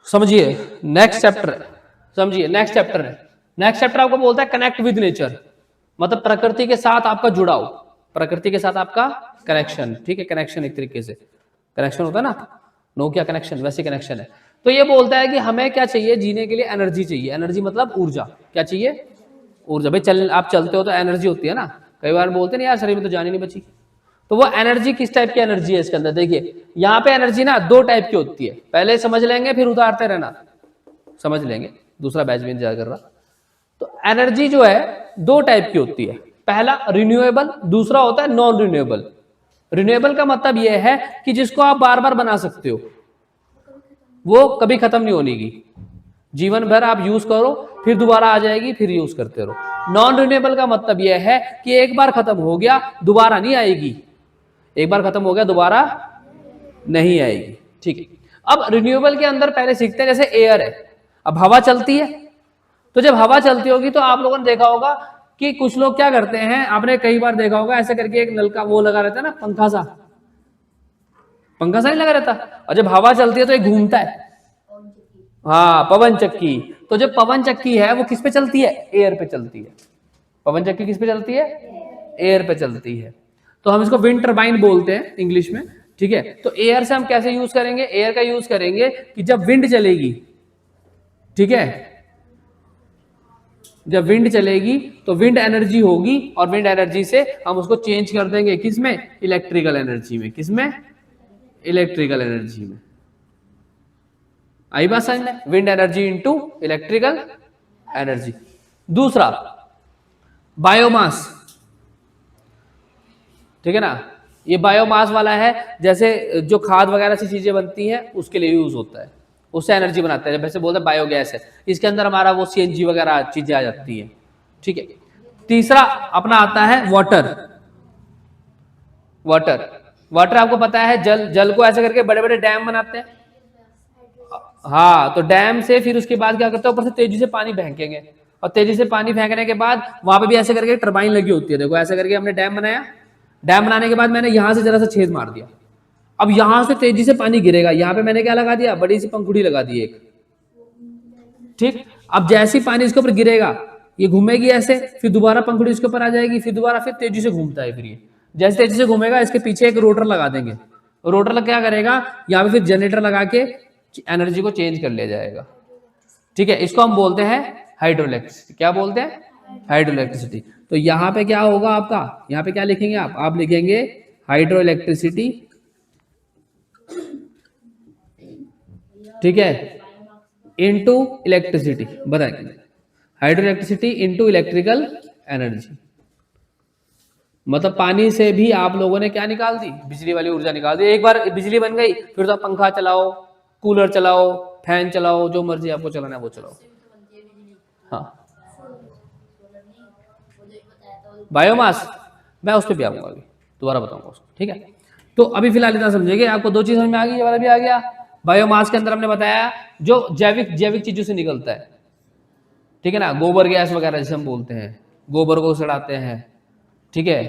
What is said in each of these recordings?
समझिए next chapter है, समझिए नेक्स्ट चैप्टर है। नेक्स्ट चैप्टर आपको बोलता है कनेक्ट विद नेचर, मतलब प्रकृति के साथ आपका जुड़ाव, प्रकृति के साथ आपका कनेक्शन। ठीक है, कनेक्शन एक तरीके से कनेक्शन होता है ना, नोकिया कनेक्शन, वैसे कनेक्शन है। तो ये बोलता है कि हमें क्या चाहिए, जीने के लिए एनर्जी चाहिए। एनर्जी मतलब ऊर्जा, क्या चाहिए, ऊर्जा। भाई आप चलते हो तो एनर्जी होती है ना, कई बार बोलते हैं यार शरीर में तो जान ही नहीं बची। तो वो एनर्जी किस टाइप की एनर्जी है इसके अंदर, देखिए यहाँ पे एनर्जी ना दो टाइप की होती है, पहले समझ लेंगे फिर उतारते रहना, समझ लेंगे, दूसरा बैच भी इंतजार कर रहा। तो एनर्जी जो है दो टाइप की होती है, पहला रिन्यूएबल, दूसरा होता है नॉन रिन्यूएबल। रिन्यूएबल का मतलब यह है कि जिसको आप बार बार बना सकते हो, वो कभी खत्म नहीं होने की, जीवन भर आप यूज करो फिर दोबारा आ जाएगी, फिर यूज करते रहो। नॉन रिन्यूएबल का मतलब यह है कि एक बार खत्म हो गया दोबारा नहीं आएगी, एक बार खत्म हो गया दोबारा नहीं आएगी। ठीक है, अब रिन्यूएबल के अंदर पहले सीखते हैं, जैसे एयर है, अब हवा चलती है, तो जब हवा चलती होगी तो आप लोगों ने देखा होगा कि कुछ लोग क्या करते हैं, आपने कई बार देखा होगा ऐसे करके एक नलका वो लगा रहता है ना, पंखा सा नहीं लगा रहता, और जब हवा चलती है तो एक घूमता है, हाँ पवन चक्की। तो जब पवन चक्की है वो किस पे चलती है, एयर पे चलती है। पवन चक्की किस पे चलती है, एयर पे चलती है। तो हम इसको विंड टरबाइन बोलते हैं इंग्लिश में। ठीक है, तो एयर से हम कैसे यूज करेंगे, एयर का यूज करेंगे कि जब विंड चलेगी, ठीक है, जब विंड चलेगी तो विंड एनर्जी होगी, और विंड एनर्जी से हम उसको चेंज कर देंगे किसमें, इलेक्ट्रिकल एनर्जी में। किसमें, इलेक्ट्रिकल एनर्जी में। आई बात समझ में, wind energy into electrical energy. दूसरा बायोमास, ठीक है ना, ये बायोमास वाला है, जैसे जो खाद वगैरह से चीजें बनती हैं उसके लिए यूज होता है, उससे एनर्जी बनाते हैं, वैसे बोलते हैं बायोगैस है, इसके अंदर हमारा वो सीएनजी वगैरह चीजें आ जाती हैं। ठीक है, तीसरा अपना आता है वाटर। वाटर आपको पता है, जल को ऐसे करके बड़े बड़े डैम बनाते हैं, हाँ, तो डैम से फिर उसके बाद क्या करते हैं, ऊपर से तेजी से पानी फेंकेंगे, और तेजी से पानी फेंकने के बाद वहां पे भी ऐसे करके टरबाइन लगी होती है। देखो ऐसे करके हमने डैम बनाया, डैम बनाने के बाद मैंने यहां से जरा सा छेद मार दिया, अब यहां से तेजी से पानी गिरेगा, यहां पे मैंने क्या लगा दिया, बड़ी सी पंखुड़ी लगा दी एक। ठीक, अब जैसे ही पानी इसके ऊपर गिरेगा ये घूमेगी ऐसे, फिर दोबारा पंखुड़ी इसके ऊपर आ जाएगी, फिर दोबारा फिर तेजी से घूमता है, फिर ये जैसे तेजी से घूमेगा इसके पीछे एक रोटर लगा देंगे, रोटर लग क्या करेगा, यहाँ पे फिर जनरेटर लगा के एनर्जी को चेंज कर ले जाएगा। ठीक है, इसको हम बोलते हैं हाइड्रो इलेक्ट्रिसिटी। क्या बोलते हैं, हाइड्रो इलेक्ट्रिसिटी। तो यहाँ पे क्या होगा आपका, यहाँ पे क्या लिखेंगे आप लिखेंगे हाइड्रो इलेक्ट्रिसिटी। ठीक है, इनटू इलेक्ट्रिसिटी, बताएंगे hydro electricity into electrical energy. मतलब पानी से भी आप लोगों ने क्या निकाल दी, बिजली वाली ऊर्जा निकाल दी। एक बार बिजली बन गई फिर तो पंखा चलाओ, कूलर चलाओ, फैन चलाओ, जो मर्जी आपको चलाना है वो चलाओ। हाँ, बायोमास मैं उस पर भी आऊंगा, अभी दोबारा बताऊंगा उसको। ठीक है, तो अभी फिलहाल इतना समझेंगे, आपको दो चीज समझ में आ गई, ये वाला भी आ गया। बायोमास के अंदर हमने बताया जो जैविक चीजों से निकलता है, ठीक है ना, गोबर गैस वगैरह जैसे हम बोलते हैं, गोबर को सड़ाते हैं, ठीक है,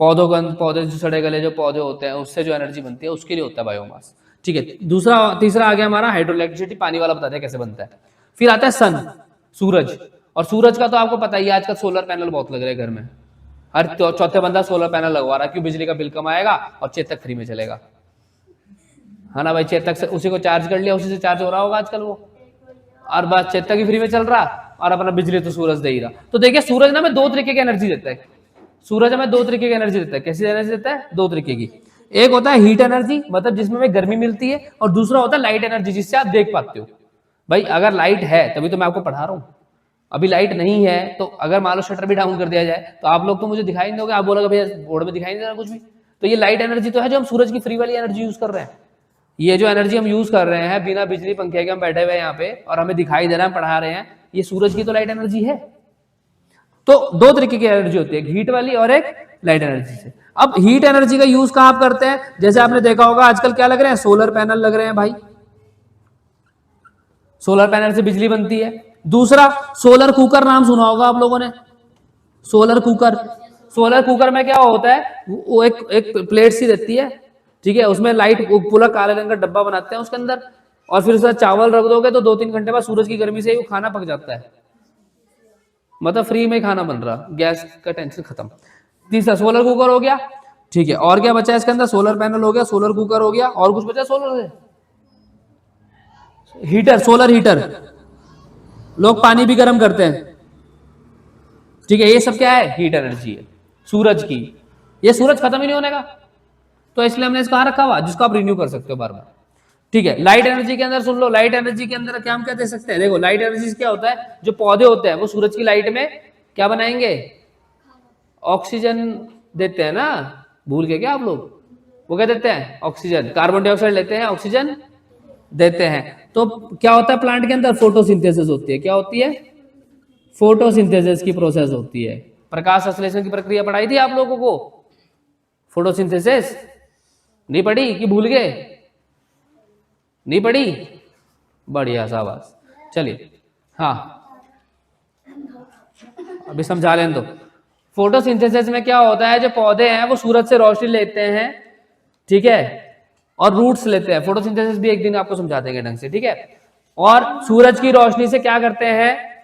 पौधे जो सड़े गले जो पौधे होते हैं उससे जो एनर्जी बनती है उसके लिए होता है बायोमास। ठीक है, तीसरा आ गया हमारा हाइड्रो इलेक्ट्रिसिटी, पानी वाला बताते हैं कैसे बनता है। फिर आता है सन, सूरज, और सूरज का तो आपको पता ही है आजकल सोलर पैनल बहुत लग रहे हैं घर में, हर चौथे बंदा सोलर पैनल लगवा रहा है, क्यों, बिजली का बिल कम आएगा और चेतक फ्री में चलेगा, है ना भाई, चेतक से उसी को चार्ज कर लिया, उसी से चार्ज हो रहा होगा आजकल वो, और बस चेतक ही फ्री में चल रहा, और अपना बिजली तो सूरज दे ही रहा। तो देखिए सूरज ना हमें दो तरीके की एनर्जी देता है, सूरज हमें दो तरीके की एनर्जी देता है। कैसी एनर्जी देता है, दो तरीके की। एक होता है हीट एनर्जी, मतलब जिसमें हमें गर्मी मिलती है, और दूसरा होता है लाइट एनर्जी, जिससे आप देख पाते हो। भाई अगर लाइट है तभी तो मैं आपको पढ़ा रहा हूँ, अभी लाइट नहीं है तो अगर मान लो शटर भी डाउन कर दिया जाए तो आप लोग तो मुझे दिखाई नहीं दोगे, आप बोलोगे भैया बोर्ड में दिखाई नहीं दे रहा कुछ भी। तो ये लाइट एनर्जी तो है जो हम सूरज की फ्री वाली एनर्जी यूज कर रहे हैं। ये जो एनर्जी हम यूज कर रहे हैं बिना बिजली पंखे के, हम बैठे हुए हैं यहाँ पे और हमें दिखाई दे रहा है, पढ़ा रहे हैं, ये सूरज की तो लाइट एनर्जी है। तो दो तरीके की एनर्जी होती है, एक हीट वाली और एक लाइट एनर्जी से। अब हीट एनर्जी का यूज कहां आप करते हैं, जैसे आपने देखा होगा आजकल क्या लग रहे हैं, सोलर पैनल लग रहे हैं भाई, सोलर पैनल से बिजली बनती है। दूसरा सोलर कुकर, नाम सुना होगा आप लोगों ने, सोलर कुकर में क्या होता है, वो एक प्लेट सी रहती है, ठीक है, उसमें लाइट, पूरा काले रंग का डब्बा बनाते हैं उसके अंदर, और फिर उसके साथ चावल रख दोगे तो 2-3 घंटे बाद सूरज की गर्मी से ही वो खाना पक जाता है, मतलब फ्री में खाना बन रहा, गैस का टेंशन खत्म। तीसरा सोलर कुकर हो गया, ठीक है। और क्या बचा है इसके अंदर? सोलर पैनल हो गया, सोलर कुकर हो गया, और कुछ बचा सोलर से? हीटर, सोलर हीटर, लोग पानी भी गर्म करते हैं, ठीक है। ये सब क्या है? हीट एनर्जी है सूरज की। ये सूरज खत्म ही नहीं होने का, तो इसलिए हमने इसको रखा हुआ जिसको आप रिन्यू कर सकते हो बार बार, ठीक है। लाइट एनर्जी के अंदर सुन लो, लाइट एनर्जी के अंदर क्या हम क्या दे सकते हैं? देखो लाइट एनर्जी क्या होता है, जो पौधे होते हैं वो सूरज की लाइट में क्या बनाएंगे? ऑक्सीजन देते हैं ना, भूल गए क्या आप लोग? वो क्या देते हैं? ऑक्सीजन। कार्बन डाइऑक्साइड लेते हैं, ऑक्सीजन देते हैं। तो क्या होता है प्लांट के अंदर? फोटोसिंथेसिस होती है। क्या होती है? फोटोसिंथेसिस की प्रोसेस होती है। प्रकाश संश्लेषण की प्रक्रिया पढ़ाई थी आप लोगों को, फोटोसिंथेसिस नहीं पढ़ी कि भूल गए? नहीं पढ़ी? बढ़िया, शाबाश। चलिए, हाँ अभी समझा लें। तो फोटोसिंथेसिस में क्या होता है, जो पौधे हैं वो सूरज से रोशनी लेते हैं, ठीक है, और रूट्स लेते हैं। फोटोसिंथेसिस भी एक दिन आपको समझा देंगे ढंग से, ठीक है। और सूरज की रोशनी से क्या करते हैं,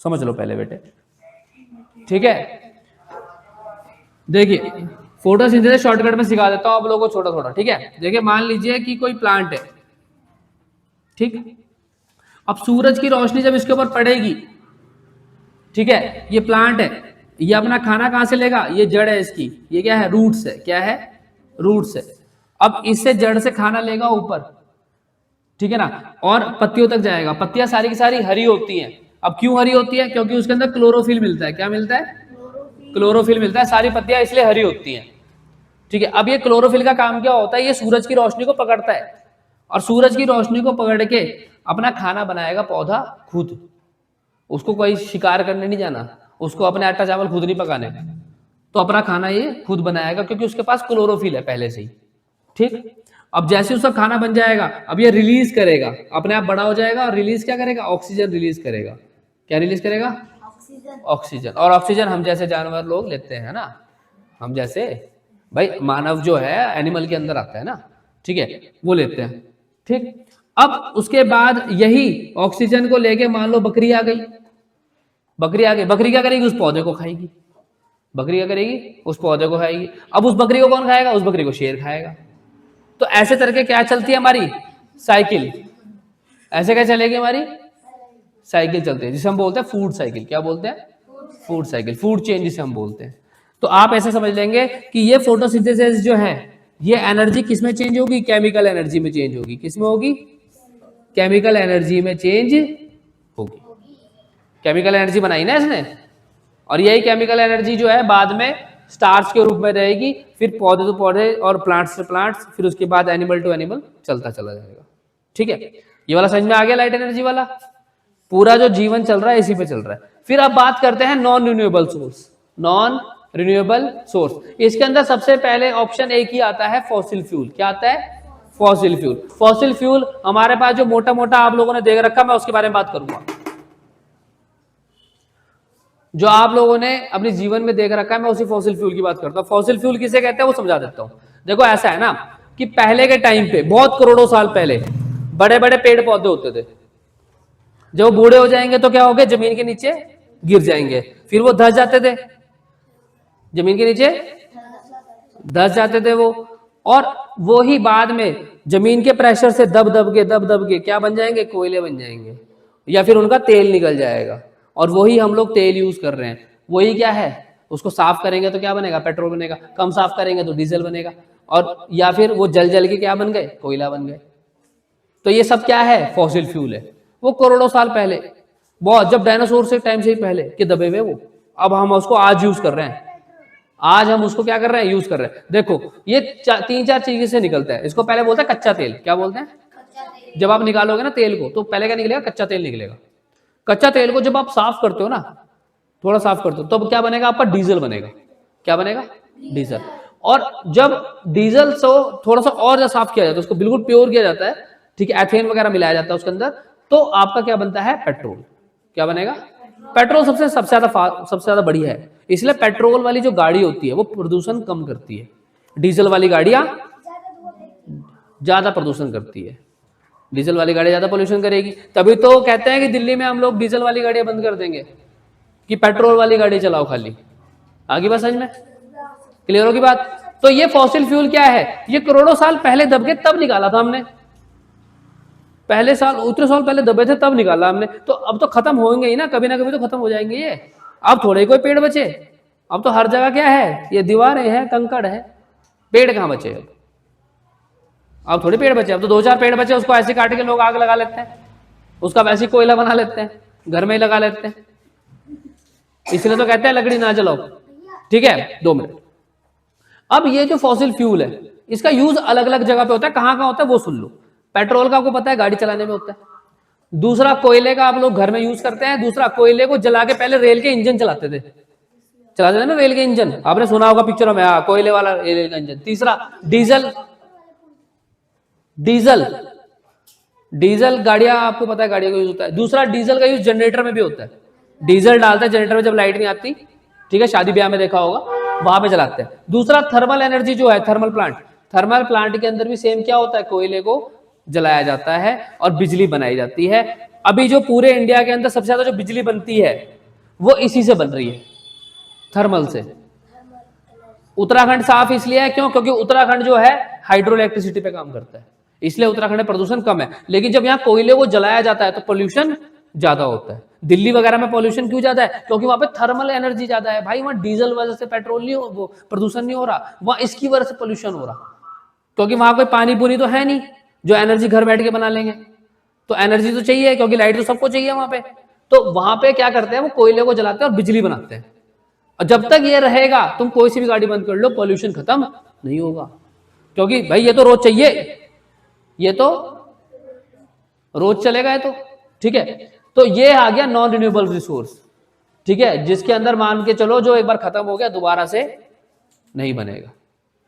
समझ लो पहले बेटे, ठीक है। देखिए फोटोसिंथेसिस शॉर्टकट में सिखा देता हूं आप लोगों को छोटा छोटा, ठीक है। देखिए मान लीजिए कि कोई प्लांट है, ठीक। अब सूरज की रोशनी जब इसके ऊपर पड़ेगी, ठीक है, ये प्लांट है, ये अपना खाना कहां से लेगा? ये जड़ है इसकी, ये क्या है? रूट्स है। क्या है? रूट्स है। अब इससे जड़ से खाना लेगा ऊपर, ठीक है ना, और पत्तियों तक जाएगा। पत्तियां सारी की सारी हरी होती हैं। अब क्यों हरी होती है? क्योंकि उसके अंदर क्लोरोफिल मिलता है। क्या मिलता है? क्लोरोफिल मिलता है। सारी पत्तियां इसलिए हरी होती हैं, ठीक है। अब ये क्लोरोफिल का काम क्या होता है? ये सूरज की रोशनी को पकड़ता है, और सूरज की रोशनी को पकड़ के अपना खाना बनाएगा पौधा खुद। उसको कोई शिकार करने नहीं जाना, उसको अपने आटा चावल खुद नहीं पकाने, तो अपना खाना ये खुद बनाएगा, क्योंकि उसके पास क्लोरोफिल है पहले से ही, ठीक। अब जैसे उसका खाना बन जाएगा, अब ये रिलीज करेगा, अपने आप बड़ा हो जाएगा, और रिलीज क्या करेगा? ऑक्सीजन रिलीज करेगा। क्या रिलीज करेगा? ऑक्सीजन। और ऑक्सीजन हम जैसे जानवर लोग लेते हैं ना, हम जैसे, भाई मानव जो है एनिमल के अंदर आता है ना, ठीक है, वो लेते हैं, ठीक। अब उसके बाद यही ऑक्सीजन को लेके मान लो बकरी आ गई, बकरी आ गई, बकरी क्या करेगी? उस पौधे को खाएगी। बकरी क्या करेगी? उस पौधे को खाएगी। अब उस बकरी को कौन खाएगा? उस बकरी को शेर खाएगा। तो ऐसे करके क्या चलती है हमारी साइकिल? ऐसे क्या चलेगी हमारी साइकिल? चलती है, जिसे हम बोलते हैं फूड साइकिल। क्या बोलते हैं? फूड साइकिल, फूड चेन जिसे हम बोलते हैं। तो आप ऐसे समझ लेंगे कि ये फोटोसिंथेसिस जो है, ये एनर्जी किस में चेंज होगी? केमिकल एनर्जी में चेंज होगी। किस में होगी? केमिकल एनर्जी में चेंज होगी। केमिकल एनर्जी बनाई ना इसने, और यही केमिकल एनर्जी जो है बाद में स्टार्च के रूप में रहेगी, फिर पौधे टू पौधे और प्लांट्स से प्लांट्स, फिर उसके बाद एनिमल टू एनिमल चलता चला जाएगा, ठीक है। ये वाला समझ में आ गया? लाइट एनर्जी वाला पूरा जो जीवन चल रहा है इसी पे चल रहा है। फिर अब बात करते हैं non renewable source. Non renewable source, इसके अंदर सबसे पहले ऑप्शन एक ही आता है, फॉसिल फ्यूल। क्या आता है? Fossil fuel. फॉसिल फ्यूल हमारे पास जो मोटा मोटा आप लोगों ने देख रखा, मैं उसके बारे में बात करूंगा। जो आप लोगों ने अपने जीवन में देख रखा है, मैं उसी फॉसिल फ्यूल की बात करता हूं। फॉसिल फ्यूल किसे कहते हैं वो समझा देता हूं। देखो ऐसा है ना कि पहले के टाइम पे, बहुत करोड़ों साल पहले, बड़े बड़े पेड़ पौधे होते थे। जब वो बूढ़े हो जाएंगे तो क्या होगा? जमीन के नीचे गिर जाएंगे, फिर वो धस जाते थे, जमीन के नीचे धस जाते थे वो, और वो ही बाद में जमीन के प्रेशर से दब दब के क्या बन जाएंगे? कोयले बन जाएंगे, या फिर उनका तेल निकल जाएगा, और वही हम लोग तेल यूज कर रहे हैं। वही क्या है? उसको साफ करेंगे तो क्या बनेगा? पेट्रोल बनेगा। कम साफ करेंगे तो डीजल बनेगा, और या फिर वो जल के क्या बन गए? कोयला बन गए। तो ये सब क्या है? फॉसिल फ्यूल है। वो करोड़ों साल पहले, बहुत जब डायनासोर से टाइम से ही पहले के दबे हुए वो, अब हम उसको आज यूज कर रहे हैं। आज हम उसको क्या कर रहे हैं? यूज कर रहे हैं। देखो ये 3-4 चीजें से निकलता है। इसको पहले बोलते हैं कच्चा तेल। क्या बोलते हैं? जब आप निकालोगे ना तेल को, तो पहले क्या निकलेगा? कच्चा तेल निकलेगा। कच्चा तेल को जब आप साफ करते हो ना, थोड़ा साफ करते हो, तब क्या बनेगा? आपका डीजल बनेगा। क्या बनेगा? डीजल। और जब डीजल से थोड़ा सा और ज्यादा साफ किया जाता है, उसको बिल्कुल प्योर किया जाता है, ठीक है, एथेन वगैरह मिलाया जाता है उसके अंदर, तो आपका क्या बनता है? पेट्रोल। क्या बनेगा? पेट्रोल सबसे ज्यादा बढ़िया है। इसलिए पेट्रोल वाली जो गाड़ी होती है वो प्रदूषण कम करती है। डीजल वाली गाड़ियां ज्यादा प्रदूषण करती है। डीजल वाली गाड़ी ज्यादा पोल्यूशन करेगी, तभी तो कहते हैं कि दिल्ली में हम लोग डीजल वाली गाड़ियां बंद कर देंगे कि पेट्रोल वाली गाड़ी चलाओ खाली। आगे बात समझ में, क्लियर होगी बात। तो ये फॉसिल फ्यूल क्या है, ये करोड़ों साल पहले दब के तब निकाला था हमने, पहले साल उतने साल पहले दबे थे तब निकाला हमने, तो अब तो खत्म होंगे ही ना कभी तो खत्म हो जाएंगे ये। अब थोड़े कोई पेड़ बचे, अब तो हर जगह क्या है, ये दीवारें हैं, कंकड़ है, पेड़ कहाँ बचे अब थोड़े पेड़ बचे, अब तो 2-4 पेड़ बचे, उसको ऐसे काट के लोग आग लगा लेते हैं, उसका वैसे कोयला बना लेते हैं, घर में ही लगा लेते हैं, इसलिए तो कहते हैं लकड़ी ना जलाओ। ठीक है, 2 मिनट। अब ये जो फॉसिल फ्यूल है इसका यूज अलग अलग जगह पे होता है, कहाँ होता है वो सुन लो। पेट्रोल का आपको पता है गाड़ी चलाने में होता है, दूसरा कोयले का आप लोग घर में यूज करते हैं, दूसरा कोयले को जला के पहले रेल के इंजन चलाते थे ना रेल के इंजन, आपने सुना होगा पिक्चरों में, कोयले वाला रेल का इंजन। तीसरा डीजल गाड़ियां, आपको पता है गाड़ियों का यूज होता है। दूसरा डीजल का यूज जनरेटर में भी होता है, डीजल डालते हैं जनरेटर में जब लाइट नहीं आती, ठीक है, शादी ब्याह में देखा होगा, वहां पे चलाते हैं। दूसरा थर्मल एनर्जी जो है, थर्मल प्लांट के अंदर भी सेम क्या होता है, कोयले को जलाया जाता है और बिजली बनाई जाती है। अभी जो पूरे इंडिया के अंदर सबसे ज्यादा जो बिजली बनती है वो इसी से बन रही है, थर्मल से। उत्तराखंड साफ इसलिए है क्यों, क्योंकि उत्तराखंड जो है हाइड्रो इलेक्ट्रिसिटी पे काम करता है, इसलिए उत्तराखंड में प्रदूषण कम है। लेकिन जब यहाँ कोयले को जलाया जाता है तो पोल्यूशन ज्यादा होता है। दिल्ली वगैरह में पोल्यूशन क्यों ज्यादा है, क्योंकि वहां पे थर्मल एनर्जी ज्यादा है भाई, वहां डीजल वजह से पेट्रोल नहीं वो प्रदूषण नहीं हो रहा, वहां इसकी वजह से पोल्यूशन हो रहा, क्योंकि वहां कोई पानी पूरी तो है नहीं जो एनर्जी घर बैठ के बना लेंगे, तो एनर्जी तो चाहिए, क्योंकि लाइट तो सबको चाहिए वहां पे। तो वहां पे क्या करते हैं, वो कोयले को जलाते हैं और बिजली बनाते हैं। और जब तक ये रहेगा, तुम कोई सी भी गाड़ी बंद कर लो, पोल्यूशन खत्म नहीं होगा, क्योंकि भाई ये तो रोज चाहिए, ये तो रोज चलेगा ये तो। ठीक है, तो ये आ गया नॉन रिन्यूएबल रिसोर्स, ठीक है, जिसके अंदर मान के चलो जो एक बार खत्म हो गया दोबारा से नहीं बनेगा।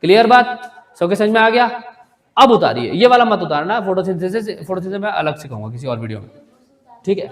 क्लियर बात, सबके समझ में आ गया। अब उतारिए, ये वाला मत उतारना, फोटोसिंथेसिस में अलग से कहूंगा किसी और वीडियो में, ठीक है।